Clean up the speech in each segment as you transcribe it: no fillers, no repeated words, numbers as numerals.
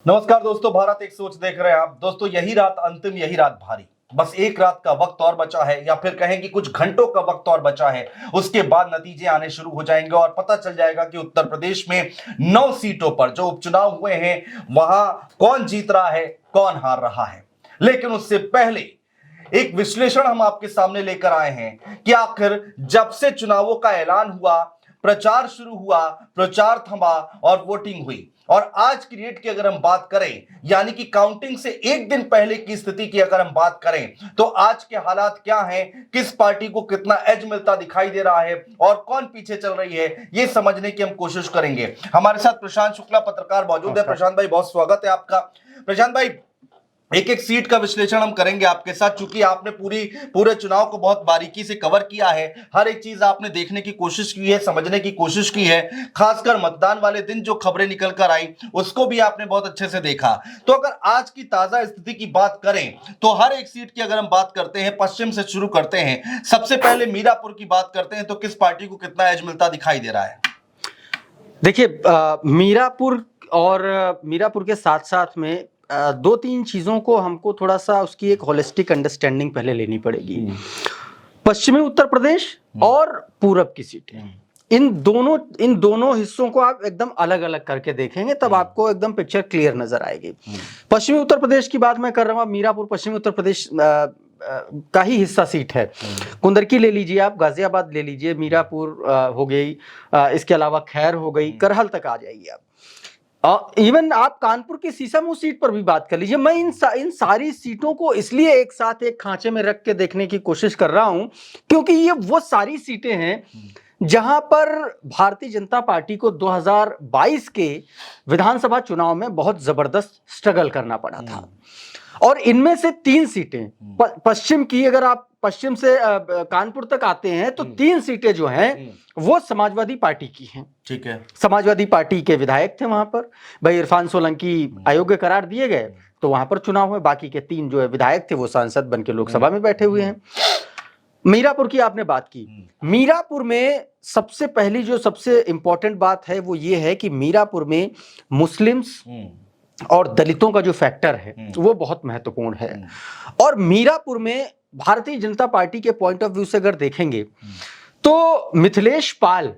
नमस्कार दोस्तों, भारत एक सोच देख रहे हैं आप। दोस्तों, यही रात अंतिम, यही रात भारी। बस एक रात का वक्त और बचा है, या फिर कहें कि कुछ घंटों का वक्त और बचा है। उसके बाद नतीजे आने शुरू हो जाएंगे और पता चल जाएगा कि उत्तर प्रदेश में 9 सीटों पर जो उपचुनाव हुए हैं वहां कौन जीत रहा है, कौन हार रहा है। लेकिन उससे पहले एक विश्लेषण हम आपके सामने लेकर आए हैं कि आखिर जब से चुनावों का ऐलान हुआ, प्रचार शुरू हुआ, प्रचार थमा और वोटिंग हुई, और आज की डेट की अगर हम बात करें, यानी कि काउंटिंग से एक दिन पहले की स्थिति की अगर हम बात करें, तो आज के हालात क्या हैं, किस पार्टी को कितना एज मिलता दिखाई दे रहा है और कौन पीछे चल रही है, ये समझने की हम कोशिश करेंगे। हमारे साथ प्रशांत शुक्ला पत्रकार मौजूद है। प्रशांत भाई, बहुत स्वागत है आपका। प्रशांत भाई, एक एक सीट का विश्लेषण हम करेंगे आपके साथ, चूंकि आपने पूरे चुनाव को बहुत बारीकी से कवर किया है। हर एक चीज आपने देखने की कोशिश की है, समझने की कोशिश की है। खासकर मतदान वाले दिन जो खबरें निकल कर आई उसको भी आपने बहुत अच्छे से देखा। तो अगर आज की ताजा स्थिति की बात करें, तो हर एक सीट की अगर हम बात करते हैं, पश्चिम से शुरू करते हैं। सबसे पहले मीरापुर की बात करते हैं, तो किस पार्टी को कितना एज मिलता दिखाई दे रहा है? देखिए, मीरापुर के साथ साथ में दो तीन चीजों को हमको थोड़ा सा उसकी एक होलिस्टिक अंडरस्टैंडिंग पहले लेनी पड़ेगी। पश्चिमी उत्तर प्रदेश और पूरब की सीटें, इन दोनों हिस्सों को आप एकदम अलग अलग करके देखेंगे, तब आपको एकदम पिक्चर क्लियर नजर आएगी। पश्चिमी उत्तर प्रदेश की बात मैं कर रहा हूँ। मीरापुर पश्चिमी उत्तर प्रदेश का ही हिस्सा सीट है। कुंदरकी ले लीजिए, आप गाजियाबाद ले लीजिए, मीरापुर हो गई, इसके अलावा खैर हो गई, करहल तक आ जाइए आप। इवन आप कानपुर की सीसामऊ सीट पर भी बात कर लीजिए। मैं इन सारी सीटों को इसलिए एक साथ एक खांचे में रख के देखने की कोशिश कर रहा हूं क्योंकि ये वो सारी सीटें हैं जहां पर भारतीय जनता पार्टी को 2022 के विधानसभा चुनाव में बहुत जबरदस्त स्ट्रगल करना पड़ा था। और इनमें से 3 सीटें पश्चिम की, अगर आप पश्चिम से कानपुर तक आते हैं तो 3 सीटें जो हैं वो समाजवादी पार्टी की हैं। ठीक है, समाजवादी पार्टी के विधायक थे वहां पर। भाई इरफान सोलंकी अयोग्य करार दिए गए तो वहां पर चुनाव हुए। बाकी के 3 जो है विधायक थे वो सांसद बन के लोकसभा में बैठे हुए हैं। मीरापुर की आपने बात की। मीरापुर में सबसे पहली जो सबसे इंपॉर्टेंट बात है वो ये है कि मीरापुर में मुस्लिम्स और दलितों का जो फैक्टर है वो बहुत महत्वपूर्ण है। और मीरापुर में भारतीय जनता पार्टी के पॉइंट ऑफ व्यू से अगर देखेंगे तो मिथिलेश पाल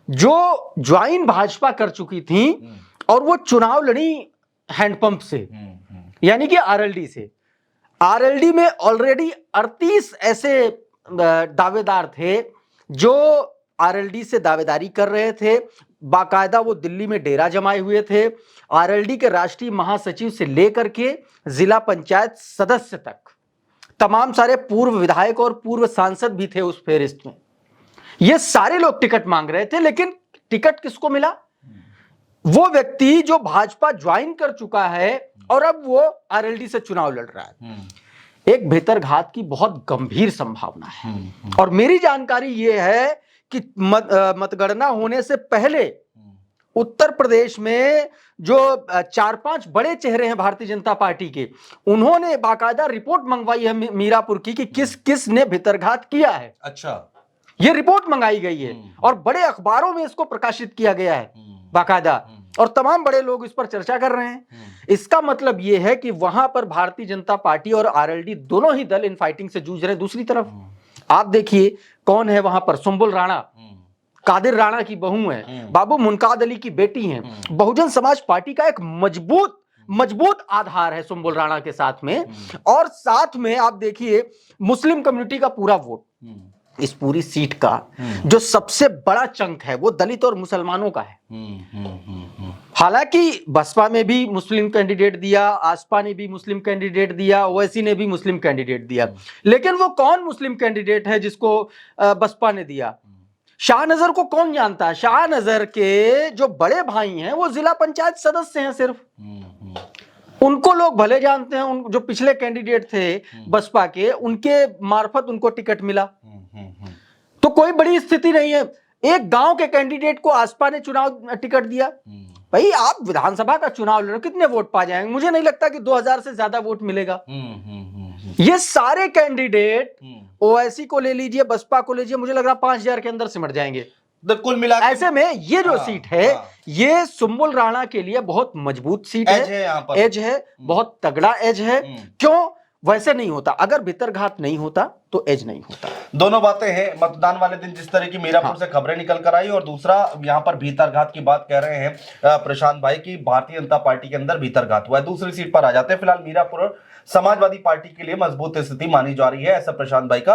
जो ज्वाइन भाजपा कर चुकी थी और वो चुनाव लड़ी हैंडपंप से, यानी कि आरएलडी से। आरएलडी में ऑलरेडी 38 ऐसे दावेदार थे जो आरएलडी से दावेदारी कर रहे थे। बाकायदा वो दिल्ली में डेरा जमाए हुए थे। आरएलडी के राष्ट्रीय महासचिव से लेकर के जिला पंचायत सदस्य तक तमाम सारे पूर्व विधायक और पूर्व सांसद भी थे उस फेरिस्त में। ये सारे लोग टिकट मांग रहे थे, लेकिन टिकट किसको मिला? वो व्यक्ति जो भाजपा ज्वाइन कर चुका है और अब वो आरएलडी से चुनाव लड़ रहा है। एक भीतरघात की बहुत गंभीर संभावना है। और मेरी जानकारी ये है कि मतगणना होने से पहले उत्तर प्रदेश में जो 4-5 बड़े चेहरे हैं भारतीय जनता पार्टी के, उन्होंने बाकायदा रिपोर्ट मंगवाई है मीरापुर की कि किस किस ने भीतरघात किया है। अच्छा, ये रिपोर्ट मंगाई गई है और बड़े अखबारों में इसको प्रकाशित किया गया है बाकायदा, और तमाम बड़े लोग इस पर चर्चा कर रहे हैं। इसका मतलब यह है कि वहां पर भारतीय जनता पार्टी और आरएलडी दोनों ही दल इन फाइटिंग से जूझ रहे हैं। दूसरी तरफ आप देखिए कौन है वहां पर। सुंबुल राणा, कादिर राणा की बहू है, बाबू मुनकाद अली की बेटी हैं। बहुजन समाज पार्टी का एक मजबूत आधार है सुंबुल राणा के साथ में। और साथ में आप देखिए मुस्लिम कम्युनिटी का पूरा वोट इस पूरी सीट का जो सबसे बड़ा चंक है वो दलित और मुसलमानों का है। हालांकि बसपा में भी मुस्लिम कैंडिडेट दिया, आसपा ने भी मुस्लिम कैंडिडेट दिया, ओवैसी ने भी मुस्लिम कैंडिडेट दिया, लेकिन वो कौन मुस्लिम कैंडिडेट है जिसको बसपा ने दिया? शाहनजर को कौन जानता है? शाहनजर के जो बड़े भाई हैं वो जिला पंचायत सदस्य हैं सिर्फ, उनको लोग भले जानते हैं। उन जो पिछले कैंडिडेट थे बसपा के, उनके मार्फत उनको टिकट मिला। तो कोई बड़ी स्थिति नहीं है। एक गांव के कैंडिडेट को आसपा ने चुनाव टिकट दिया। भाई आप विधानसभा का चुनाव लड़, कितने वोट पा जाएंगे? मुझे नहीं लगता कि 2000 से ज्यादा वोट मिलेगा। ये सारे कैंडिडेट ओवैसी को ले लीजिए, बसपा को लीजिए, मुझे लग रहा 5000 के अंदर सिमट जाएंगे। तो कुल मिला के ऐसे में ये जो हाँ, सीट है हाँ। ये सुम्बुल राणा के लिए बहुत मजबूत सीट एज है यहाँ पर। एज है, बहुत तगड़ा एज है। क्यों? वैसे नहीं होता, अगर भीतरघात नहीं होता तो एज नहीं होता। दोनों बातें हैं। मतदान वाले दिन जिस तरह की मीरापुर से खबरें निकल कर आई, और दूसरा यहाँ पर भीतरघात की बात कह रहे हैं प्रशांत भाई की भारतीय जनता पार्टी के अंदर भीतरघात हुआ है। दूसरी सीट पर आ जाते हैं। फिलहाल मीरापुर समाजवादी पार्टी के लिए मजबूत स्थिति मानी जा रही है, ऐसा प्रशांत भाई का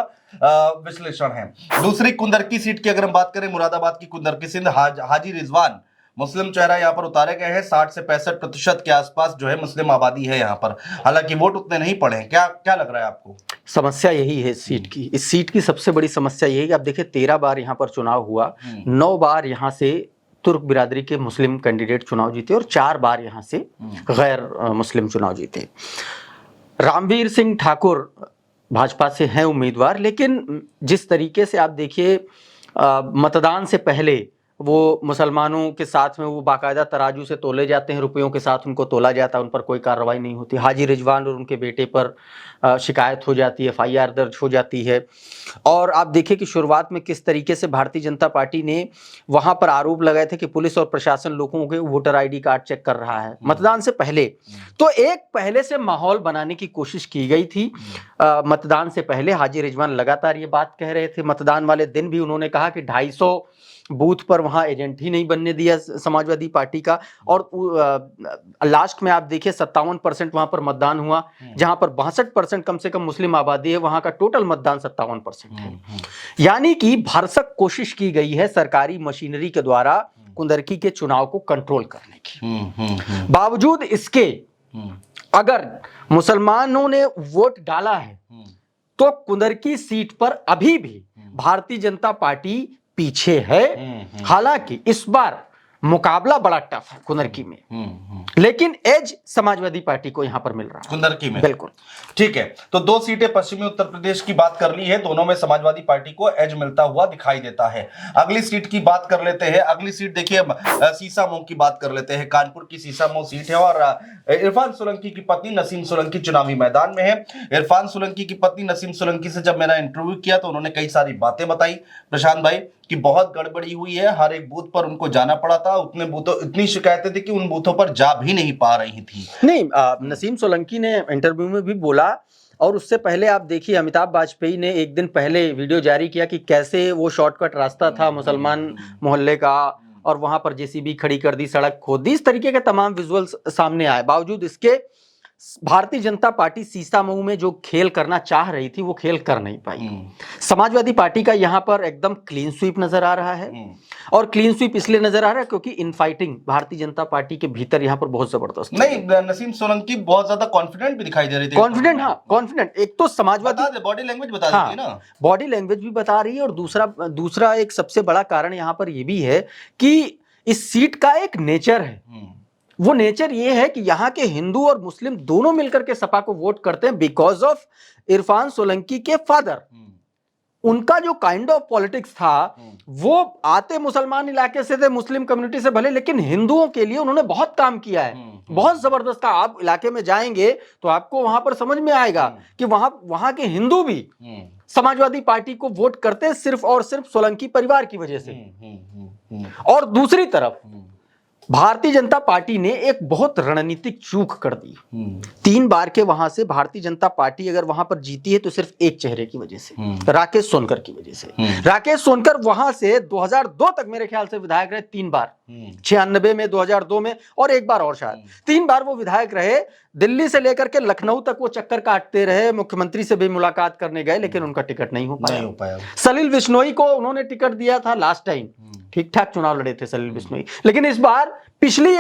विश्लेषण है। दूसरी कुंदरकी सीट की अगर हम बात करें, मुरादाबाद की कुंदरकी सिंध, हाजी रिजवान मुस्लिम चेहरा यहाँ पर उतारे गए हैं। 60 से 65% के आसपास जो है मुस्लिम आबादी है यहाँ पर, हालांकि वोट उतने नहीं पड़े हैं। क्या क्या लग रहा है आपको? समस्या यही है इस सीट की। इस सीट की सबसे बड़ी समस्या यही है कि आप देखिए 13 बार यहाँ पर चुनाव हुआ, 9 बार यहाँ से तुर्क बिरादरी के मुस्लिम कैंडिडेट चुनाव जीते और 4 बार यहाँ से गैर मुस्लिम चुनाव जीते। रामवीर सिंह ठाकुर भाजपा से हैं उम्मीदवार, लेकिन जिस तरीके से आप देखिए मतदान से पहले वो मुसलमानों के साथ में वो बाकायदा तराजू से तोले जाते हैं, रुपयों के साथ उनको तोला जाता है, उन पर कोई कार्रवाई नहीं होती। हाजी रिजवान और उनके बेटे पर शिकायत हो जाती है, FIR दर्ज हो जाती है। और आप देखिए कि शुरुआत में किस तरीके से भारतीय जनता पार्टी ने वहां पर आरोप लगाए थे कि पुलिस और प्रशासन लोगों के वोटर ID कार्ड चेक कर रहा है मतदान से पहले। तो एक पहले से माहौल बनाने की कोशिश की गई थी। मतदान से पहले हाजी रिजवान लगातार ये बात कह रहे थे। मतदान वाले दिन भी उन्होंने कहा कि 250 बूथ पर वहां एजेंट ही नहीं बनने दिया समाजवादी पार्टी का। और लास्ट में आप देखिए 57% वहां पर मतदान हुआ, जहां पर 62% कम से कम मुस्लिम आबादी है, वहां का टोटल मतदान 57% है। यानी कि भरसक कोशिश की गई है सरकारी मशीनरी के द्वारा कुंदरकी के चुनाव को कंट्रोल करने की। बावजूद इसके अगर मुसलमानों ने वोट डाला है तो कुंदरकी सीट पर अभी भी भारतीय जनता पार्टी पीछे है। हालांकि इस बार मुकाबला बड़ा टफ है कुंदरकी में, लेकिन एज समाजवादी पार्टी को यहां पर मिल रहा है कुंदरकी में। बिल्कुल ठीक है, तो 2 सीटें पश्चिमी उत्तर प्रदेश की बात कर ली है, दोनों में समाजवादी पार्टी को एज मिलता हुआ दिखाई देता है। अगली सीट की बात कर लेते हैं। अगली सीट देखिए सीसामऊ की बात कर लेते हैं। कानपुर की सीसामऊ सीट है और इरफान सोलंकी की पत्नी नसीम सोलंकी चुनावी मैदान में है। इरफान सोलंकी की पत्नी नसीम सोलंकी से जब मैंने इंटरव्यू किया तो उन्होंने कई सारी बातें बताई प्रशांत भाई कि बहुत गड़बड़ी हुई है, हर एक बूथ पर उनको जाना पड़ा था, उतने बूथों इतनी शिकायतें थी कि उन बूथों पर जा भी नहीं पा रही थी। नहीं, नसीम सोलंकी ने इंटरव्यू में भी बोला, और उससे पहले आप देखिए अमिताभ वाजपेयी ने एक दिन पहले वीडियो जारी किया कि कैसे वो शॉर्टकट रास्ता था मुसलमान मोहल्ले का और वहां पर JCB खड़ी कर दी, सड़क खोद दी, इस तरीके के तमाम विजुअल्स सामने आए। बावजूद इसके भारतीय जनता पार्टी सीसामऊ में जो खेल करना चाह रही थी वो खेल कर नहीं पाई। समाजवादी पार्टी का यहां पर एकदम क्लीन स्वीप नजर आ रहा है, और क्लीन स्वीप इसलिए नजर आ रहा है क्योंकि इनफाइटिंग भारतीय जनता पार्टी के भीतर यहां पर बहुत जबरदस्त नहीं, नसीम सोलंकी बहुत ज्यादा कॉन्फिडेंट भी दिखाई दे रही थी। कॉन्फिडेंट, हाँ कॉन्फिडेंट। एक तो समाजवादी बॉडी लैंग्वेज बता देती है ना, बॉडी लैंग्वेज भी बता रही है, और दूसरा एक सबसे बड़ा कारण यहां पर यह भी है कि इस सीट का एक नेचर है। वो नेचर ये है कि यहाँ के हिंदू और मुस्लिम दोनों मिलकर के सपा को वोट करते हैं बिकॉज ऑफ इरफान सोलंकी के फादर। उनका जो काइंड ऑफ पॉलिटिक्स था वो आते मुसलमान इलाके से थे, मुस्लिम कम्युनिटी से भले, लेकिन हिंदुओं के लिए उन्होंने बहुत काम किया है, बहुत जबरदस्त का। आप इलाके में जाएंगे तो आपको वहां पर समझ में आएगा कि वहां के हिंदू भी समाजवादी पार्टी को वोट करते हैं सिर्फ और सिर्फ सोलंकी परिवार की वजह से। और दूसरी तरफ भारतीय जनता पार्टी ने एक बहुत रणनीतिक चूक कर दी। 3 बार के वहां से भारतीय जनता पार्टी अगर वहां पर जीती है तो सिर्फ एक चेहरे की वजह से, राकेश सोनकर की वजह से। राकेश सोनकर वहां से 2002 तक मेरे ख्याल से विधायक रहे 3 बार, 96 में, 2002 में और एक बार और शायद। 3 बार वो विधायक रहे। दिल्ली से लेकर के लखनऊ तक वो चक्कर काटते रहे, मुख्यमंत्री से भी मुलाकात करने गए, लेकिन उनका टिकट नहीं हो पाया। सलील बिश्नोई को उन्होंने टिकट दिया था लास्ट टाइम, ठीक ठाक चुनाव लड़े थे सलील बिश्नोई, लेकिन इस बार पिछली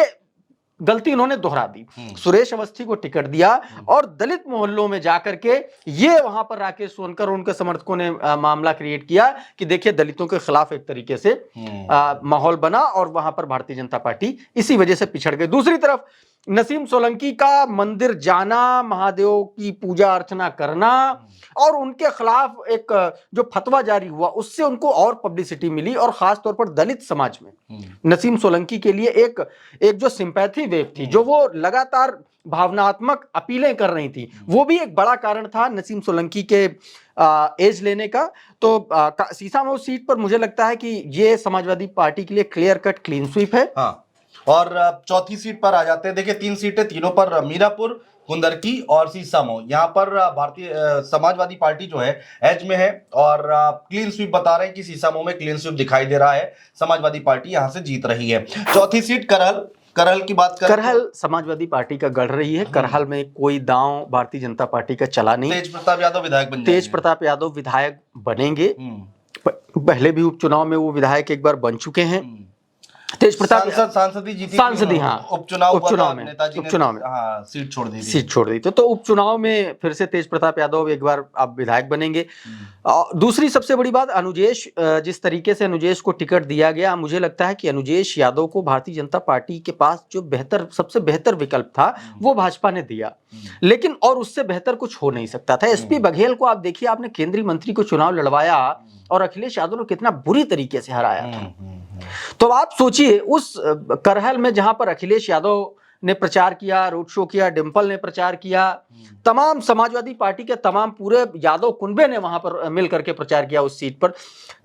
गलती उन्होंने दोहरा दी। सुरेश अवस्थी को टिकट दिया और दलित मोहल्लों में जाकर के ये वहां पर राकेश सोनकर और उनके समर्थकों ने मामला क्रिएट किया कि देखिए दलितों के खिलाफ एक तरीके से माहौल बना, और वहां पर भारतीय जनता पार्टी इसी वजह से पिछड़ गई। दूसरी तरफ नसीम सोलंकी का मंदिर जाना, महादेव की पूजा अर्चना करना और उनके खिलाफ एक जो फतवा जारी हुआ उससे उनको और पब्लिसिटी मिली और खास तौर पर दलित समाज में नसीम सोलंकी के लिए एक जो सिंपैथी वेव थी, जो वो लगातार भावनात्मक अपीलें कर रही थी, वो भी एक बड़ा कारण था नसीम सोलंकी के एज लेने का। तो सीसामऊ सीट पर मुझे लगता है कि ये समाजवादी पार्टी के लिए क्लियर कट क्लीन स्वीप है। हाँ, और चौथी सीट पर आ जाते हैं। देखिए 3 सीटें, तीनों पर मीरापुर, कुंदरकी और सीसामऊ। यहाँ पर भारतीय समाजवादी पार्टी जो है एज में है और क्लीन स्वीप बता रहे हैं कि सीसामऊ में क्लीन स्वीप दिखाई दे रहा है, समाजवादी पार्टी यहाँ से जीत रही है। चौथी सीट करहल की बात करें, करहल समाजवादी पार्टी का गढ़ रही है। करहल में कोई दांव भारतीय जनता पार्टी का चला नहीं। तेज प्रताप यादव विधायक बन जाएंगे। तेज प्रताप यादव विधायक बनेंगे। पहले भी उपचुनाव में वो विधायक एक बार बन चुके हैं। तेज प्रताप सांसद ही जीती, सांसद, हाँ, उपचुनाव में नेताजी ने हाँ सीट छोड़ दी थी। तो उपचुनाव में फिर से तेज प्रताप यादव एक बार अब विधायक बनेंगे। दूसरी सबसे बड़ी बात, अनुजेश, जिस तरीके से अनुजेश को टिकट दिया गया, मुझे लगता है कि अनुजेश यादव को भारतीय जनता पार्टी के पास जो सबसे बेहतर विकल्प था वो भाजपा ने दिया, लेकिन और उससे बेहतर कुछ हो नहीं सकता था। एसपी बघेल को आप देखिए, आपने केंद्रीय मंत्री को चुनाव लड़वाया और अखिलेश यादव ने कितना बुरी तरीके से हराया था। तो आप सोचिए, उस करहल में जहां पर अखिलेश यादव ने प्रचार किया, रोड शो किया, डिंपल ने प्रचार किया, तमाम समाजवादी पार्टी के तमाम पूरे यादव कुनबे ने वहां पर मिल करके प्रचार किया उस सीट पर।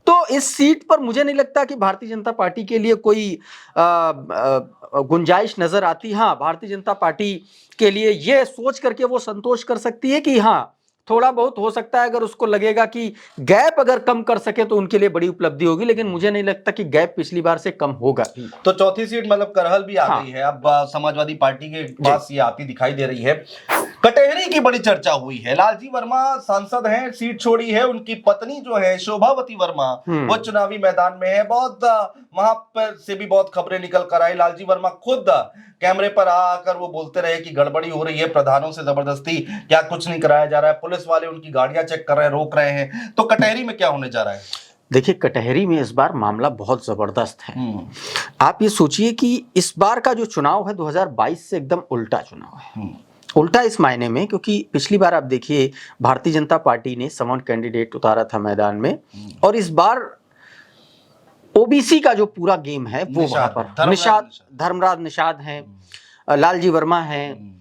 तो इस सीट पर मुझे नहीं लगता कि भारतीय जनता पार्टी के लिए कोई गुंजाइश नजर आती। हाँ, भारतीय जनता पार्टी के लिए यह सोच करके वो संतोष कर सकती है कि हाँ, थोड़ा बहुत हो सकता है, अगर उसको लगेगा कि गैप अगर कम कर सके तो उनके लिए बड़ी उपलब्धि होगी, लेकिन मुझे नहीं लगता कि गैप पिछली बार से कम होगा। तो चौथी सीट मतलब करहल भी आ गई है, अब समाजवादी पार्टी के पास ये आती दिखाई दे रही है। कटेहरी की बड़ी चर्चा हुई है। लालजी वर्मा सांसद हैं, सीट छोड़ी है। उनकी पत्नी जो है शोभावती वर्मा, वो चुनावी मैदान में है। बहुत वहां पर से भी बहुत खबरें निकल कर आई। लालजी वर्मा खुद कैमरे पर आकर वो बोलते रहे कि गड़बड़ी हो रही है, प्रधानों से जबरदस्ती क्या कुछ नहीं कराया जा रहा है, पुलिस वाले उनकी गाड़ियां चेक कर रहे हैं, रोक रहे हैं। तो कटेहरी में क्या होने जा रहा है? देखिए, कटहरी में इस बार मामला बहुत जबरदस्त है। आप ये सोचिए कि इस बार का जो चुनाव है 2022 से एकदम उल्टा चुनाव है। उल्टा इस मायने में क्योंकि पिछली बार आप देखिए भारतीय जनता पार्टी ने सवर्ण कैंडिडेट उतारा था मैदान में, और इस बार ओबीसी का जो पूरा गेम है वो वहां पर धर्मराज निषाद हैं, लालजी वर्मा हैं,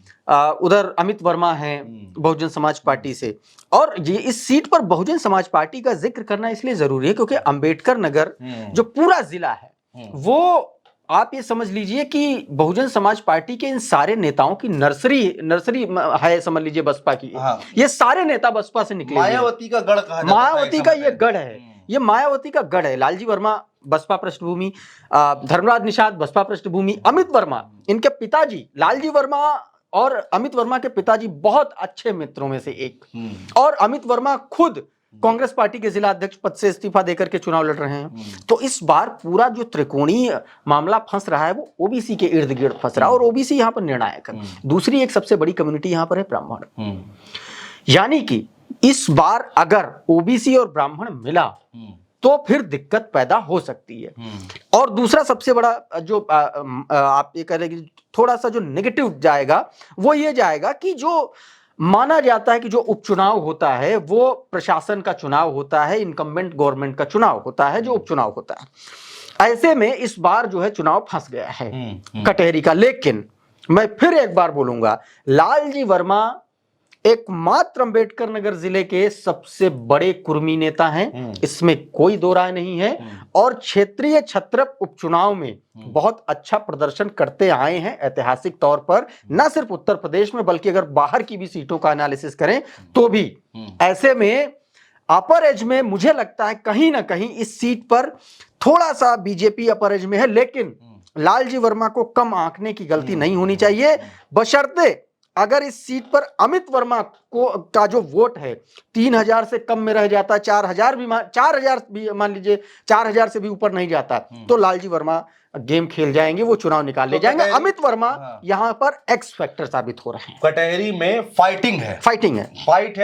उधर अमित वर्मा हैं बहुजन समाज पार्टी से। और ये इस सीट पर बहुजन समाज पार्टी का जिक्र करना इसलिए जरूरी है क्योंकि अंबेडकर नगर जो पूरा जिला है वो आप ये समझ लीजिए कि बहुजन समाज पार्टी के इन सारे नेताओं की नर्सरी है, समझ लीजिए बसपा की। ये सारे नेता बसपा से निकले। मायावती का गढ़ कहा जाता है। मायावती का ये गढ़ है, ये मायावती का गढ़ है। लालजी वर्मा बसपा पृष्ठभूमि, धर्मराज निषाद बसपा पृष्ठभूमि, अमित वर्मा, इनके पिताजी लालजी वर्मा और अमित वर्मा के पिताजी बहुत अच्छे मित्रों में से एक, और अमित वर्मा खुद कांग्रेस पार्टी के जिला अध्यक्ष पद से इस्तीफा देकर के चुनाव लड़ रहे हैं। तो इस बार पूरा जो त्रिकोणीय मामला फंस रहा है वो ओबीसी के इर्द गिर्द फंस रहा है, और ओबीसी यहाँ पर निर्णायक है। दूसरी एक सबसे बड़ी कम्युनिटी यहाँ पर है ब्राह्मण। यानी कि इस बार अगर ओबीसी और ब्राह्मण मिला तो फिर दिक्कत पैदा हो सकती है। और दूसरा सबसे बड़ा जो आप ये कह रहे हैं कि थोड़ा सा जो नेगेटिव जाएगा वो ये जाएगा कि जो माना जाता है कि जो उपचुनाव होता है वो प्रशासन का चुनाव होता है, इनकम्बेंट गवर्नमेंट का चुनाव होता है, जो उपचुनाव होता है। ऐसे में इस बार जो है चुनाव फंस गया है कटहरी का। लेकिन मैं फिर एक बार बोलूंगा, लालजी वर्मा एकमात्र अंबेडकर नगर जिले के सबसे बड़े कुर्मी नेता हैं, इसमें कोई दो राय नहीं है। और क्षेत्रीय छत्रप उपचुनाव में बहुत अच्छा प्रदर्शन करते आए हैं ऐतिहासिक तौर पर, न सिर्फ उत्तर प्रदेश में बल्कि अगर बाहर की भी सीटों का एनालिसिस करें तो भी। ऐसे में अपर एज में मुझे लगता है कहीं ना कहीं इस सीट पर थोड़ा सा बीजेपी अपर एज में है, लेकिन लालजी वर्मा को कम आंकने की गलती नहीं होनी चाहिए, बशर्ते अगर इस सीट पर अमित वर्मा का जो वोट है 3000 से कम में रह जाता, 4000 भी मान लीजिए 4000 से भी ऊपर नहीं जाता, तो लालजी वर्मा गेम खेल जाएंगे, वो चुनाव निकाल ले जाएंगे। अमित वर्मा यहाँ पर एक्स फैक्टर साबित हो रहे हैं। कटहरी में फाइट है,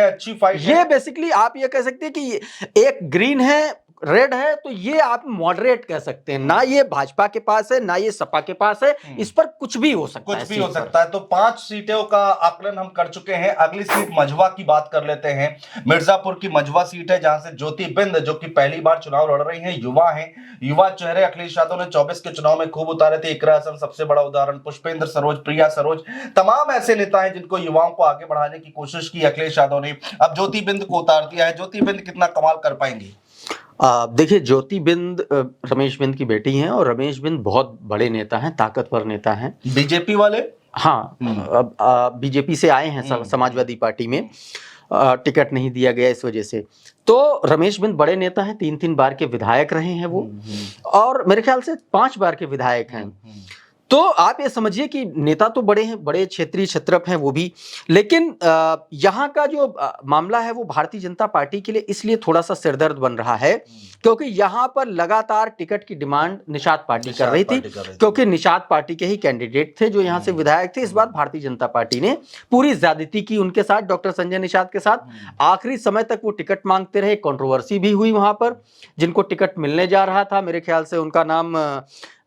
अच्छी फाइट है। ये बेसिकली आप ये कह सकते हैं कि एक ग्रीन है रेड है तो ये आप मॉडरेट कह सकते हैं, ना ये भाजपा के पास है ना ये सपा के पास है, इस पर कुछ भी हो सकता है, कुछ भी हो सकता है। तो 5 सीटों का आकलन हम कर चुके हैं। अगली सीट मझवा की बात कर लेते हैं। मिर्जापुर की मझवा सीट है जहां से ज्योति बिंद, जो कि पहली बार चुनाव लड़ रही हैं, युवा हैं, युवा चेहरे अखिलेश यादव ने 24 के चुनाव में खूब उतारे थे। इकरा हसन सबसे बड़ा उदाहरण, पुष्पेंद्र सरोज, प्रिया सरोज, तमाम ऐसे नेता हैं जिनको युवाओं को आगे बढ़ाने की कोशिश की अखिलेश यादव ने। अब ज्योति बिंद को उतार दिया है। ज्योति बिंद कितना कमाल कर पाएंगे? देखिए, ज्योति बिंद रमेश बिंद की बेटी हैं और रमेश बिंद बहुत बड़े नेता हैं, ताकतवर नेता हैं। बीजेपी वाले? हाँ, बीजेपी से आए हैं, समाजवादी पार्टी में टिकट नहीं दिया गया इस वजह से। तो रमेश बिंद बड़े नेता हैं, 3 बार के विधायक रहे हैं वो, और मेरे ख्याल से 5 बार के विधायक हैं। तो आप ये समझिए कि नेता तो बड़े हैं, बड़े क्षेत्रीय क्षेत्रप हैं वो भी, लेकिन यहाँ का जो मामला है वो भारतीय जनता पार्टी के लिए इसलिए थोड़ा सा सिरदर्द बन रहा है क्योंकि यहाँ पर लगातार टिकट की डिमांड निषाद पार्टी कर रही थी, क्योंकि निषाद पार्टी के ही कैंडिडेट थे जो यहाँ से विधायक थे। इस बार भारतीय जनता पार्टी ने पूरी ज्यादती की उनके साथ, डॉक्टर संजय निषाद के साथ। आखिरी समय तक वो टिकट मांगते रहे, कंट्रोवर्सी भी हुई वहां पर। जिनको टिकट मिलने जा रहा था, मेरे ख्याल से उनका नाम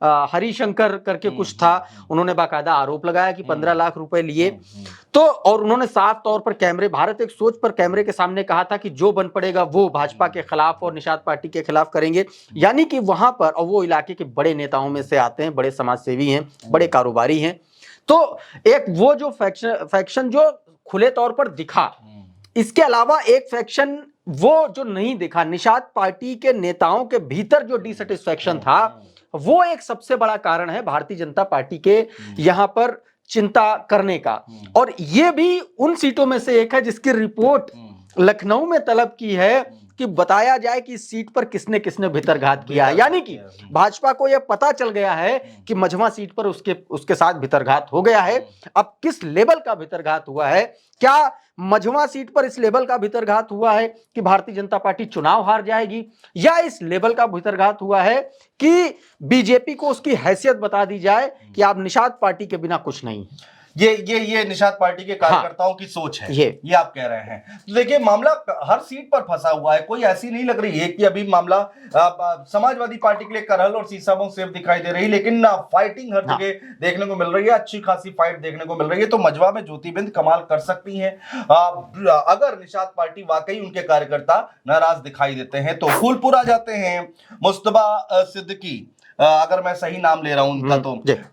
हरिशंकर करके कुछ था, उन्होंने बाकायदा आरोप लगाया कि 15 लाख रुपए लिए। तो और उन्होंने साफ तौर पर कैमरे, भारत एक सोच पर कैमरे के सामने कहा था कि जो बन पड़ेगा वो भाजपा के खिलाफ और निषाद पार्टी के खिलाफ करेंगे। यानी कि वहां पर, और वो इलाके के बड़े नेताओं में से आते हैं, बड़े समाजसेवी हैं, बड़े कारोबारी हैं। तो एक वो जो फैक्शन जो खुले तौर पर दिखा, इसके अलावा एक फैक्शन वो जो नहीं दिखा, निषाद पार्टी के नेताओं के भीतर जो डिसैटिस्फैक्शन था, वो एक सबसे बड़ा कारण है भारतीय जनता पार्टी के यहां पर चिंता करने का। और ये भी उन सीटों में से एक है जिसकी रिपोर्ट लखनऊ में तलब की है कि बताया जाए कि इस सीट पर किसने किसने भितरघात किया है। यानी कि भाजपा को यह पता चल गया है कि मझवा सीट पर उसके साथ भितरघात हो गया है। अब किस लेवल का भितरघात हुआ है, क्या मझवा सीट पर इस लेवल का भितरघात हुआ है कि भारतीय जनता पार्टी चुनाव हार जाएगी, या इस लेवल का भितरघात हुआ है कि बीजेपी को उसकी हैसियत बता दी जाए कि आप निषाद पार्टी के बिना कुछ नहीं। ये निषाद पार्टी के कार्यकर्ताओं की सोच है, ये आप कह रहे हैं। तो देखिए, मामला हर सीट पर फंसा हुआ है, कोई ऐसी नहीं लग रही है कि अभी मामला समाजवादी पार्टी के लिए करहल और सीसाबों सेफ दिखाई दे रही है, लेकिन फाइटिंग हर जगह देखने को मिल रही है, अच्छी खासी फाइट देखने को मिल रही है। तो मझवा में ज्योति बिंद कमाल कर सकती हैं अगर निषाद पार्टी वाकई उनके कार्यकर्ता नाराज दिखाई देते हैं। तो फूलपुर आ जाते हैं, मुस्तबा सिद्दीकी, अगर मैं सही नाम ले रहा हूं उनका,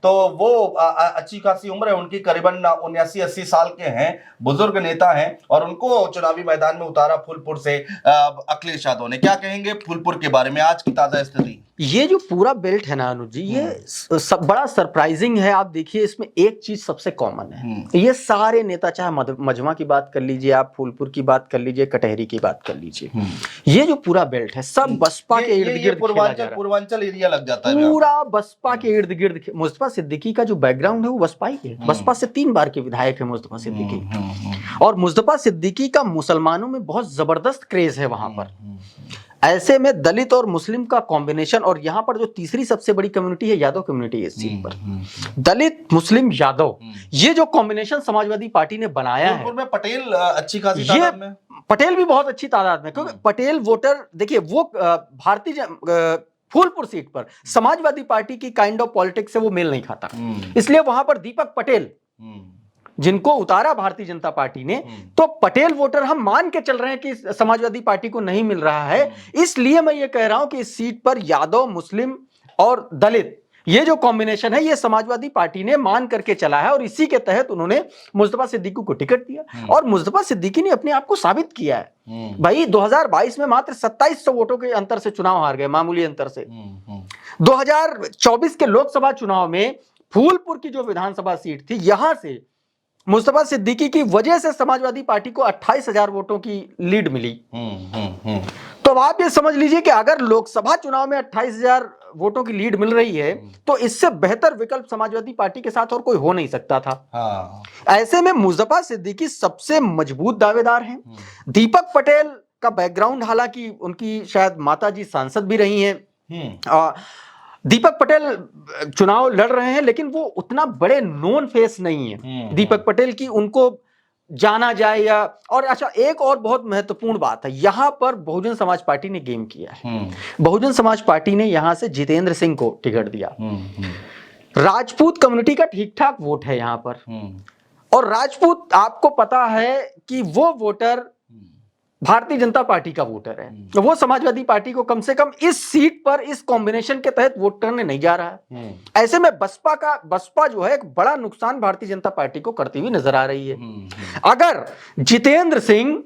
तो वो अच्छी खासी उम्र है उनकी, करीबन 79-80 साल के हैं, बुजुर्ग नेता हैं, और उनको चुनावी मैदान में उतारा फूलपुर से अखिलेश यादव ने। क्या कहेंगे फूलपुर के बारे में, आज की ताजा स्थिति? ये जो पूरा बेल्ट है ना अनुज जी, ये बड़ा सरप्राइजिंग है। आप देखिए, इसमें एक चीज सबसे कॉमन है, ये सारे नेता, चाहे मझवा की बात कर लीजिए, आप फूलपुर की बात कर लीजिए, कटहरी की बात कर लीजिए, ये जो पूरा बेल्ट है सब बसपा के इर्द गिर्द, पूर्वांचल एरिया लग जाता है, पूरा बसपा के इर्द गिर्द। मुस्तफा सिद्दीकी का जो बैकग्राउंड है वो बसपा ही है, बसपा से 3 बार के विधायक है मुस्तफा सिद्दीकी, और मुस्तफा सिद्दीकी का मुसलमानों में बहुत जबरदस्त क्रेज है वहां पर। ऐसे में दलित और मुस्लिम का कॉम्बिनेशन, और यहाँ पर जो तीसरी सबसे बड़ी कम्युनिटी है यादव कम्युनिटी है इस सीट पर, दलित मुस्लिम यादव, ये जो कॉम्बिनेशन समाजवादी पार्टी ने बनाया है। में पटेल अच्छी खासी तादाद में, पटेल भी बहुत अच्छी तादाद में, क्योंकि पटेल वोटर देखिए, वो भारतीय फूलपुर सीट पर समाजवादी पार्टी की काइंड ऑफ पॉलिटिक्स से वो मेल नहीं खाता, इसलिए वहां पर दीपक पटेल जिनको उतारा भारतीय जनता पार्टी ने, तो पटेल वोटर हम मान के चल रहे हैं कि समाजवादी पार्टी को नहीं मिल रहा है। इसलिए मैं ये कह रहा हूं कि इस सीट पर यादव, मुस्लिम और दलित, ये जो कॉम्बिनेशन है, ये समाजवादी पार्टी ने मान करके चला है, और इसी के तहत उन्होंने मुस्तफा सिद्दीकी को टिकट दिया, और मुस्तफा सिद्दीकी ने अपने आप को साबित किया है। भाई 2022 में मात्र 2700 वोटों के अंतर से चुनाव हार गए, मामूली अंतर से। 2024 के लोकसभा चुनाव में फूलपुर की जो विधानसभा सीट थी, यहां से मुस्तफा सिद्दीकी की वजह से समाजवादी पार्टी को 28,000 वोटों की लीड मिली। तो अब आप ये समझ लीजिए कि अगर लोकसभा चुनाव में 28,000 वोटों की लीड मिल रही है, तो इससे बेहतर विकल्प समाजवादी पार्टी के साथ और कोई हो नहीं सकता था। ऐसे में मुस्तफा सिद्दीकी सबसे मजबूत दावेदार हैं। दीपक पटेल का बैकग्राउंड, हालांकि उनकी शायद माताजी सांसद भी रही हैं, दीपक पटेल चुनाव लड़ रहे हैं, लेकिन वो उतना बड़े नोन फेस नहीं है। दीपक पटेल की उनको जाना जाए या और अच्छा एक और बहुत महत्वपूर्ण बात है, यहां पर बहुजन समाज पार्टी ने गेम किया है। बहुजन समाज पार्टी ने यहां से जितेंद्र सिंह को टिकट दिया। राजपूत कम्युनिटी का ठीक ठाक वोट है यहां पर, और राजपूत आपको पता है कि वो वोटर भारतीय जनता पार्टी का वोटर है, वो समाजवादी पार्टी को कम से कम इस सीट पर इस कॉम्बिनेशन के तहत वोट करने नहीं जा रहा है। ऐसे में बसपा जो है एक बड़ा नुकसान भारतीय जनता पार्टी को करती हुई नजर आ रही है। अगर जितेंद्र सिंह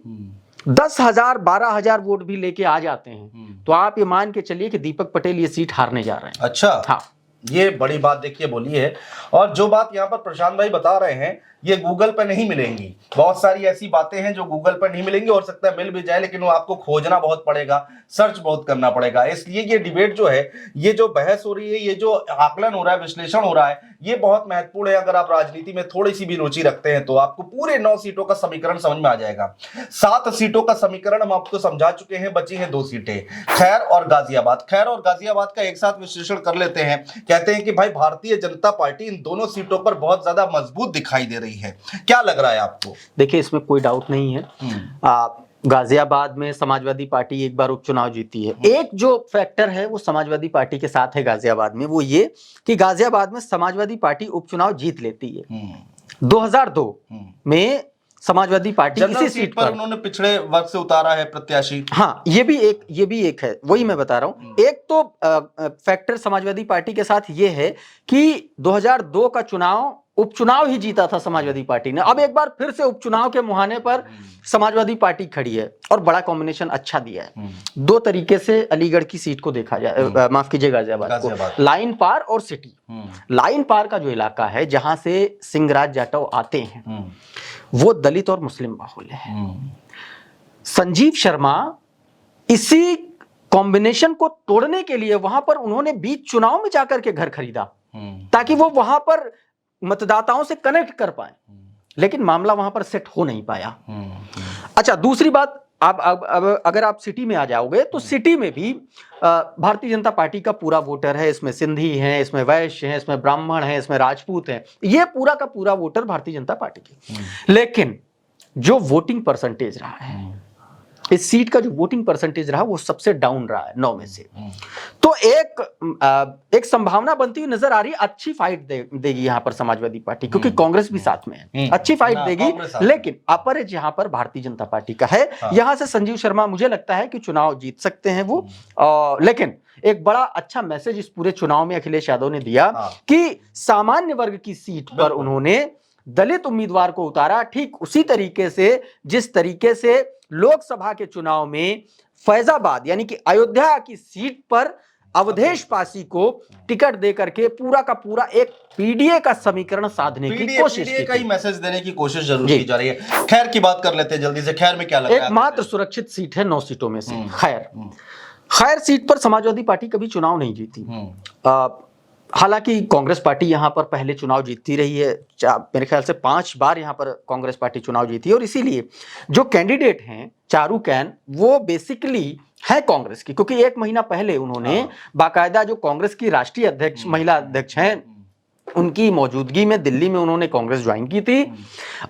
10,000 12,000 वोट भी लेके आ जाते हैं तो आप ये मान के चलिए कि दीपक पटेल ये सीट हारने जा रहे हैं। अच्छा, हाँ, ये बड़ी बात देखिए बोली है। और जो बात यहाँ पर प्रशांत भाई बता रहे हैं ये गूगल पर नहीं मिलेंगी। बहुत सारी ऐसी बातें हैं जो गूगल पर नहीं मिलेंगी, हो सकता है मिल भी जाए लेकिन वो आपको खोजना बहुत पड़ेगा, सर्च बहुत करना पड़ेगा। इसलिए ये डिबेट जो है, ये जो बहस हो रही है, ये जो आकलन हो रहा है, विश्लेषण हो रहा है, ये बहुत महत्वपूर्ण है। अगर आप राजनीति में थोड़ी सी भी रुचि रखते हैं तो आपको पूरे 9 सीटों का समीकरण समझ में आ जाएगा। 7 सीटों का समीकरण हम आपको समझा चुके हैं, बची हैं 2 सीटें, खैर और गाजियाबाद। खैर और गाजियाबाद का एक साथ विश्लेषण कर लेते हैं। कहते हैं कि भाई भारतीय जनता पार्टी इन दोनों सीटों पर बहुत ज्यादा मजबूत दिखाई दे रही है। क्या लग रहा है आपको? देखिए इसमें कोई डाउट नहीं है, गाजियाबाद में समाजवादी पार्टी एक बार उपचुनाव जीती है। एक जो फैक्टर है वो समाजवादी पार्टी के साथ है गाजियाबाद में, वो ये कि गाजियाबाद में समाजवादी पार्टी उपचुनाव जीत लेती है। 2002 में समाजवादी पार्टी इसी सीट पर उन्होंने पिछड़े वर्ग से उतारा है प्रत्याशी। हाँ, ये भी एक है, वही मैं बता रहा हूं। एक तो फैक्टर समाजवादी पार्टी के साथ ये है कि 2002 का उपचुनाव ही जीता था समाजवादी पार्टी ने। अब एक बार फिर से उपचुनाव के मुहाने पर समाजवादी पार्टी खड़ी है और बड़ा कॉम्बिनेशन अच्छा दिया है। 2 तरीके से अलीगढ़ की सीट को देखा जाए, माफ कीजिए गाजियाबाद को, लाइन पार और सिटी। लाइन पार का जो इलाका है जहां से सिंहराज जाटव आते हैं वो दलित और मुस्लिम बाहुल्य है। संजीव शर्मा इसी कॉम्बिनेशन को तोड़ने के लिए वहां पर उन्होंने बीच चुनाव में जाकर के घर खरीदा ताकि वो वहां पर मतदाताओं से कनेक्ट कर पाए, लेकिन मामला वहां पर सेट हो नहीं पाया। अच्छा, दूसरी बात, अब अगर आप सिटी में आ जाओगे तो सिटी में भी भारतीय जनता पार्टी का पूरा वोटर है। इसमें सिंधी हैं, इसमें वैश्य हैं, इसमें ब्राह्मण हैं, इसमें राजपूत हैं, ये पूरा का पूरा वोटर भारतीय जनता पार्टी के। लेकिन जो वोटिंग परसेंटेज रहा है, इस सीट का जो वोटिंग परसेंटेज रहा वो सबसे डाउन रहा है 9 में से। तो एक संभावना बनती हुई नजर आ रही है, अच्छी फाइट देगी यहां पर समाजवादी पार्टी, क्योंकि कांग्रेस भी साथ में है, अच्छी फाइट देगी। लेकिन अपर एज यहां पर भारतीय जनता पार्टी का है। यहां से संजीव शर्मा मुझे लगता है कि चुनाव जीत सकते हैं वो। लेकिन एक बड़ा अच्छा मैसेज इस पूरे चुनाव में अखिलेश यादव ने दिया कि सामान्य वर्ग की सीट पर उन्होंने दलित उम्मीदवार को उतारा, ठीक उसी तरीके से जिस तरीके से लोकसभा के चुनाव में फैजाबाद यानी कि अयोध्या की सीट पर अवधेश पासी को टिकट दे करके पूरा का पूरा एक पीडीए का समीकरण साधने की कोशिश की, का ही मैसेज देने की कोशिश जरूर की जा रही है। खैर की बात कर लेते हैं जल्दी से। खैर में क्या लग रहा है? एकमात्र सुरक्षित सीट है 9 सीटों में से खैर सीट पर समाजवादी पार्टी कभी चुनाव नहीं जीती। हालांकि कांग्रेस पार्टी यहां पर पहले चुनाव जीतती रही है, मेरे ख्याल से 5 बार यहां पर कांग्रेस पार्टी चुनाव जीती है, और इसीलिए जो कैंडिडेट हैं चारू कैन वो बेसिकली है कांग्रेस की, क्योंकि 1 महीना पहले उन्होंने बाकायदा जो कांग्रेस की राष्ट्रीय अध्यक्ष महिला अध्यक्ष हैं उनकी मौजूदगी में दिल्ली में उन्होंने कांग्रेस ज्वाइन की थी,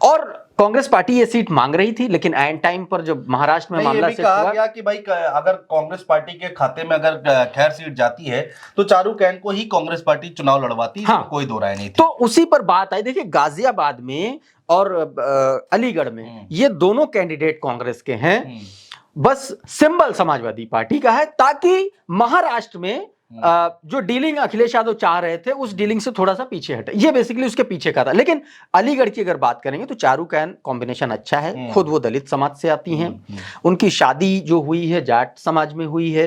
और कांग्रेस पार्टी ये सीट मांग रही थी। लेकिन एंड टाइम पर जब महाराष्ट्र में मामला से कहा गया कि भाई अगर कांग्रेस पार्टी के खाते में अगर खैर सीट जाती है तो चारू कैन को ही कांग्रेस पार्टी चुनाव लड़वाती, कोई दो राय नहीं थी। तो उसी पर बात आई। देखिए गाजियाबाद में और अलीगढ़ में ये दोनों कैंडिडेट कांग्रेस के हैं, बस सिंबल समाजवादी पार्टी का है, ताकि महाराष्ट्र में जो डीलिंग अखिलेश यादव चाह रहे थे उस डीलिंग से थोड़ा सा पीछे हटे, ये बेसिकली उसके पीछे का था। लेकिन अलीगढ़ की अगर बात करेंगे तो चारू कैन कॉम्बिनेशन अच्छा है, खुद वो दलित समाज से आती हैं, उनकी शादी जो हुई है जाट समाज में हुई है,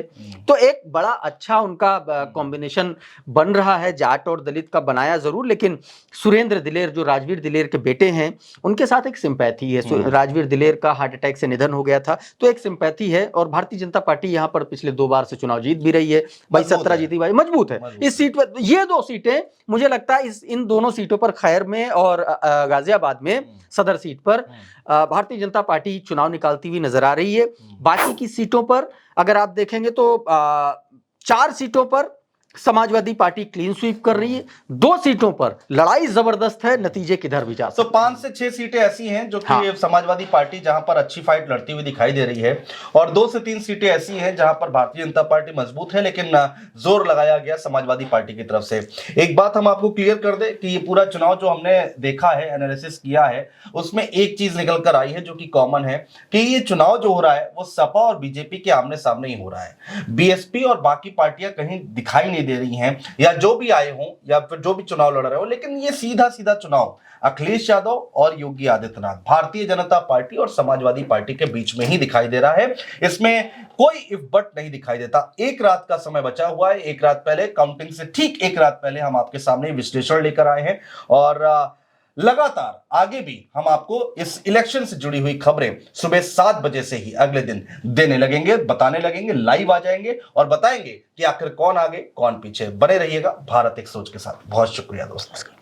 तो एक बड़ा अच्छा उनका कॉम्बिनेशन बन रहा है। जाट और दलित का बनाया जरूर, लेकिन सुरेंद्र दिलेर जो राजवीर दिलेर के बेटे हैं उनके साथ एक सिंपैथी है। राजवीर दिलेर का हार्ट अटैक से निधन हो गया था, तो एक सिंपैथी है। और भारतीय जनता पार्टी यहाँ पर पिछले 2 बार से चुनाव जीत भी रही है, भाई 17 जीती, भाई मजबूत है इस सीट पर। ये 2 सीटें मुझे लगता है इन दोनों सीटों पर, खैर में और गाजियाबाद में सदर सीट पर भारतीय जनता पार्टी चुनाव निकालती हुई नजर आ रही है। बाकी की सीटों पर अगर आप देखेंगे तो 4 सीटों पर समाजवादी पार्टी क्लीन स्वीप कर रही है। 2 सीटों पर लड़ाई जबरदस्त है, नतीजे किधर भी जा तो सकते 5 से 6 सीटें ऐसी हैं जो कि हाँ। समाजवादी पार्टी जहां पर अच्छी फाइट लड़ती हुई दिखाई दे रही है, और 2 से 3 सीटें ऐसी हैं जहां पर भारतीय जनता पार्टी मजबूत है, लेकिन जोर लगाया गया समाजवादी पार्टी की तरफ से। एक बात हम आपको क्लियर कर दें कि ये पूरा चुनाव जो हमने देखा है, एनालिसिस किया है, उसमें एक चीज निकल कर आई है जो कि कॉमन है कि ये चुनाव जो हो रहा है वो सपा और बीजेपी के आमने सामने ही हो रहा है। बीएसपी और बाकी पार्टियां कहीं दिखाई नहीं दे रही हैं, या जो भी आए हों या फिर जो भी चुनाव लड़ रहे हो, लेकिन ये सीधा सीधा चुनाव अखिलेश यादव और योगी आदित्यनाथ, भारतीय जनता पार्टी और समाजवादी पार्टी के बीच में ही दिखाई दे रहा है। इसमें कोई इफ बट नहीं दिखाई देता। एक रात का समय बचा हुआ है, एक रात पहले काउंटिंग से ठीक एक रात पहले हम आपके सामने विश्लेषण लेकर आए हैं, और लगातार आगे भी हम आपको इस इलेक्शन से जुड़ी हुई खबरें सुबह 7 बजे से ही अगले दिन देने लगेंगे, बताने लगेंगे, लाइव आ जाएंगे और बताएंगे कि आखिर कौन आगे कौन पीछे। बने रहिएगा भारत एक सोच के साथ। बहुत शुक्रिया दोस्तों।